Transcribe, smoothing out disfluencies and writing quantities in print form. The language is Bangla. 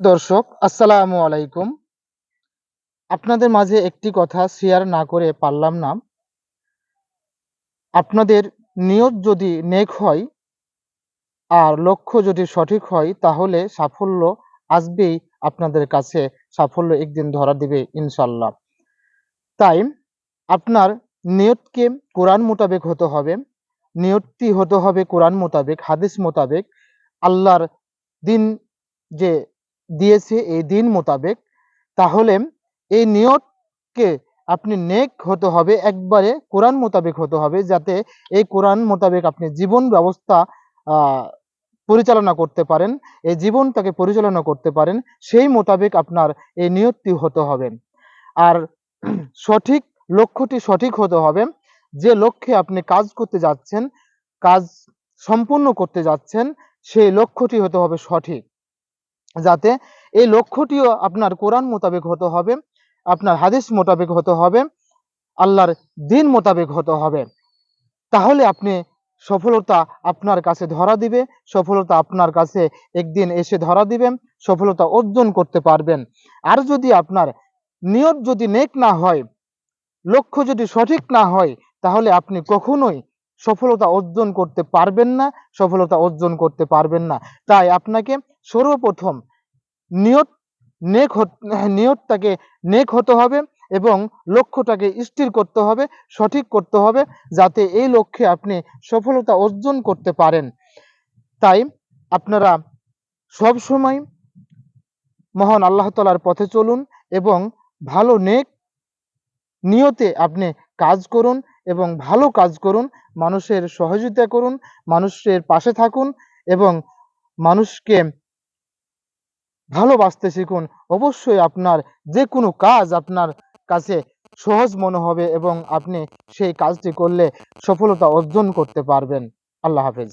দর্শক আসসালামু আলাইকুম। আপনাদের মাঝে একটি কথা শেয়ার না করে পারলাম না। আপনাদের নিয়ত যদি নেক হয় আর লক্ষ্য যদি সঠিক হয় তাহলে সাফল্য আসবেই আপনাদের কাছে। সাফল্য একদিন ধরা দিবে ইনশাআল্লাহ। তাই আপনার নিয়তকে কোরআন মোতাবেক হতে হবে। নিয়তটি হতে হবে কোরআন মোতাবেক, হাদিস মোতাবেক, আল্লাহর দিন যে দিয়েছে এই দিন মোতাবেক। তাহলে এই নিয়তকে আপনি নেক হতে হবে, একবারে কোরআন মোতাবেক হতে হবে, যাতে এই কোরআন মোতাবেক আপনি জীবন ব্যবস্থা পরিচালনা করতে পারেন, এই জীবনটাকে পরিচালনা করতে পারেন। সেই মোতাবেক আপনার এই নিয়তটি হতে হবে। আর সঠিক লক্ষ্যটি সঠিক হতে হবে। যে লক্ষ্যে আপনি কাজ করতে যাচ্ছেন, কাজ সম্পূর্ণ করতে যাচ্ছেন, সেই লক্ষ্যটি হতে হবে সঠিক। যাতে এই লক্ষ্যটিও আপনার কোরআন মোতাবেক হতে হবে, আপনার হাদিস মোতাবেক হতে হবে, আল্লাহর দিন মোতাবেক হতে হবে। তাহলে আপনি সফলতা আপনার কাছে ধরা দিবে, সফলতা আপনার কাছে একদিন এসে ধরা দিবে, সফলতা অর্জন করতে পারবেন। আর যদি আপনার নিয়ত যদি নেক না হয়, লক্ষ্য যদি সঠিক না হয়, তাহলে আপনি কখনোই সফলতা অর্জন করতে পারবেন না, সফলতা অর্জন করতে পারবেন না। তাই আপনাকে সর্বপ্রথম নিয়ত নিয়তটাকে নেক হতে হবে এবং লক্ষ্যটাকে স্থির করতে হবে, সঠিক করতে হবে, যাতে এই লক্ষ্যে আপনি সফলতা অর্জন করতে পারেন। তাই আপনারা সবসময় মহান আল্লাহ তাআলার পথে চলুন এবং ভালো নেক নিয়তে আপনি কাজ করুন এবং ভালো কাজ করুন, মানুষের সহযোগিতা করুন, মানুষের পাশে থাকুন এবং মানুষকে ভালোবাসতে শিখুন। অবশ্যই আপনার যেকোনো কাজ আপনার কাছে সহজ মনে হবে এবং আপনি সেই কাজটি করলে সফলতা অর্জন করতে পারবেন। আল্লাহ হাফেজ।